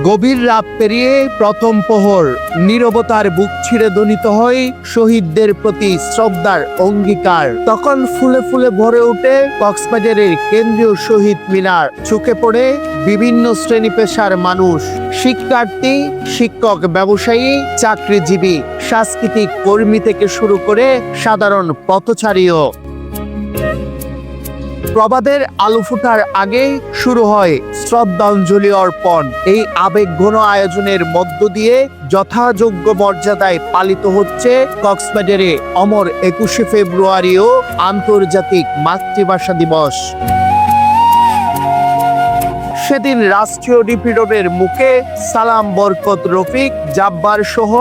গভীর রাত পেরিয়ে প্রথম প্রহর, নীরবতার বুক ছিঁড়ে ধ্বনিত হয় শহীদদের প্রতি শ্রদ্ধার অঙ্গীকার। তখন ফুলে ফুলে ভরে ওঠে কক্সবাজারের কেন্দ্রীয় শহীদ মিনার। চোখে পড়ে বিভিন্ন শ্রেণী পেশার মানুষ, শিক্ষার্থী, শিক্ষক, ব্যবসায়ী, চাকরিজীবী, সাংস্কৃতিক কর্মী থেকে শুরু করে সাধারণ পথচারীও। প্রভাতের আলো ফোটার আগেই শুরু হয় শ্রদ্ধাঞ্জলি অর্পণ। এই আবেগঘন আয়োজনের মধ্য দিয়ে যথাযোগ্য মর্যাদায় পালিত হচ্ছে কক্সবাজারে অমর 21শে ফেব্রুয়ারি ও আন্তর্জাতিক মাতৃভাষা দিবস। সেদিন রাষ্ট্রীয় নিপীড়নের মুখে সালাম, বরকত, রফিক, জাব্বার সহ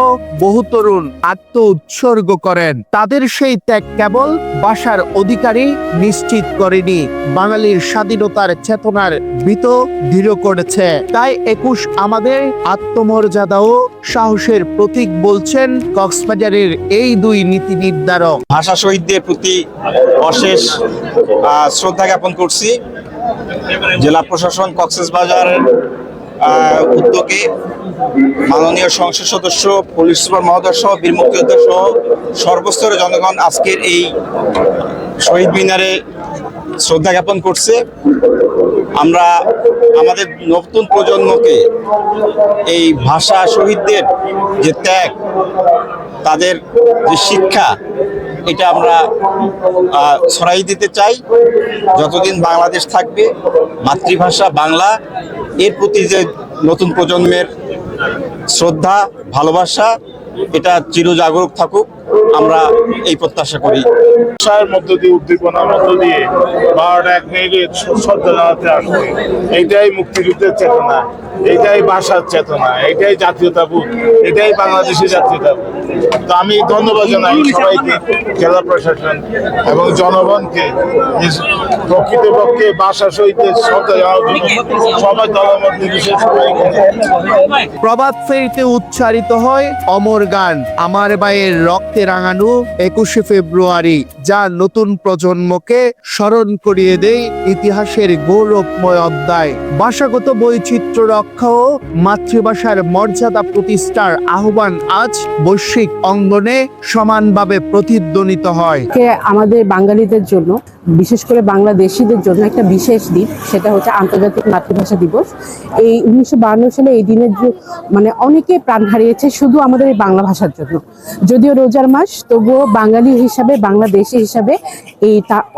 বহু তরুণ আত্ম উৎসর্গ করেন। তাদের সেই ত্যাগ কেবল ভাষার অধিকারী নিশ্চিত করেনি, বাঙালির স্বাধীনতার চেতনার ভিত দৃঢ় করেছে। তাই 21 আমাদের আত্মমর্যাদা ও সাহসের প্রতীক বলছেন কক্সবাজারের এই দুই নীতি নির্ধারক। ভাষা শহীদদের প্রতি অশেষ শ্রদ্ধা জ্ঞাপন করছি। জেলা প্রশাসন কক্সবাজারের উদ্যোগে মাননীয় সংসদ সদস্য, পুলিশ সুপার মহোদয় সহ বীর মুক্তিযোদ্ধা সহ সর্বস্তরের জনগণ আজকের এই শহীদ মিনারে শ্রদ্ধা জ্ঞাপন করছে। আমরা আমাদের নতুন প্রজন্মকে এই ভাষা শহীদদের যে ত্যাগ, তাদের যে শিক্ষা, এটা আমরা ছড়াই দিতে চাই। যতদিন বাংলাদেশ থাকবে, মাতৃভাষা বাংলা, এর প্রতি যে নতুন প্রজন্মের শ্রদ্ধা, ভালোবাসা, এটা চিরজাগরুক থাকুক, আমরা এই প্রত্যাশা করি। ভাষার মধ্য দিয়ে, উদ্দীপনার মধ্য দিয়ে 12 মিনিটে শ্রদ্ধা জানাতে আসবে। এইটাই মুক্তিযুদ্ধের চেতনা, এইটাই ভাষার চেতনা, এইটাই জাতীয়তাবোধ, এটাই বাংলাদেশের জাতীয়তাবোধ। তো আমি ধন্যবাদ জানাই সবাইকে, জেলা প্রশাসন এবং জনগণকে, প্রকৃতপক্ষে ভাষা শহীদদের শ্রদ্ধা জানানোর জন্য সবাই দলমত নির্বিশেষে সবাইকে। প্রভাত ফেরিতে উচ্চারিত হয় অমর গান, আমার ভাইয়ের রক্তে রাঙানো 21শে ফেব্রুয়ারি, যা নতুন প্রজন্মকে স্মরণ করিয়ে দেয় ইতিহাসের গৌরবময় অধ্যায়। ভাষাগত বৈচিত্র্য রক্ষা ও মাতৃভাষার মর্যাদা প্রতিষ্ঠার আহ্বান আজ বৈশ্বিক অঙ্গনে সমানভাবে প্রতিধ্বনিত হয়। আমাদের বাঙালিদের জন্য, বিশেষ করে বাংলাদেশিদের জন্য একটা বিশেষ দিন, সেটা হচ্ছে আন্তর্জাতিক মাতৃভাষা দিবস। এই 1952 সালে এই দিনের মানে অনেকে প্রাণ হারিয়েছে শুধু আমাদের এই বাংলা ভাষার জন্য। যদিও রোজার মাস, তবুও বাঙালি হিসাবে, বাংলাদেশি হিসাবে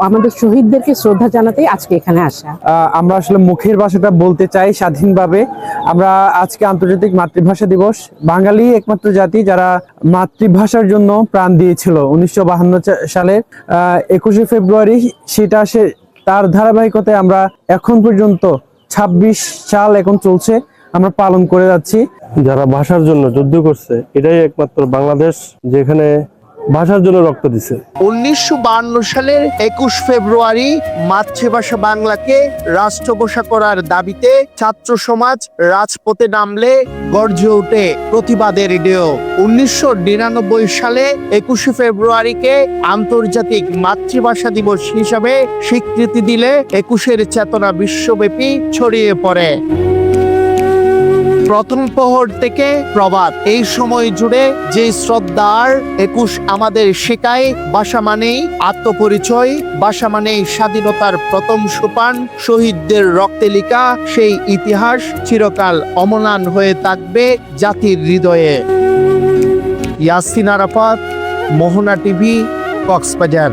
আমাদের শহীদদেরকে শ্রদ্ধা জানাতেই আজকে এখানে আসা। আমরা আসলে মুখের ভাষাটা বলতে চাই স্বাধীনভাবে। আমরা আজকে আন্তর্জাতিক মাতৃভাষা দিবস, বাঙালি একমাত্র জাতি যারা মাতৃভাষার জন্য প্রাণ দিয়েছিল 1952 সালের 21শে ফেব্রুয়ারি। সেটা তার ধারাবাহিকতায় আমরা এখন পর্যন্ত 26 সাল এখন চলছে, আমরা পালন করে যাচ্ছি। যারা ভাষার জন্য যুদ্ধ করছে, এটাই একমাত্র বাংলাদেশ যেখানে ভাষার জন্য রক্ত দিছে। 1952 সালের 21 ফেব্রুয়ারি মাতৃভাষা বাংলাকে রাষ্ট্রভাষা করার দাবিতে ছাত্র সমাজ রাজপথে নামলে গর্জে ওঠে প্রতিবাদের ঢেউ। 1999 সালে 21শে ফেব্রুয়ারিকে আন্তর্জাতিক মাতৃভাষা দিবস হিসাবে স্বীকৃতি দিলে 21-এর চেতনা বিশ্বব্যাপী ছড়িয়ে পড়ে। প্রথম প্রহর থেকে প্রভাত, এই সময় জুড়ে যে শ্রদ্ধার 21 আমাদের শেখায়, ভাষা মানেই আত্মপরিচয়, ভাষা মানেই স্বাধীনতার প্রথম সোপান। শহীদদের রক্তে লেখা সেই ইতিহাস চিরকাল অম্লান হয়ে থাকবে জাতির হৃদয়ে। ইয়াসিন আরাফাত, মোহনা টিভি, কক্সবাজার।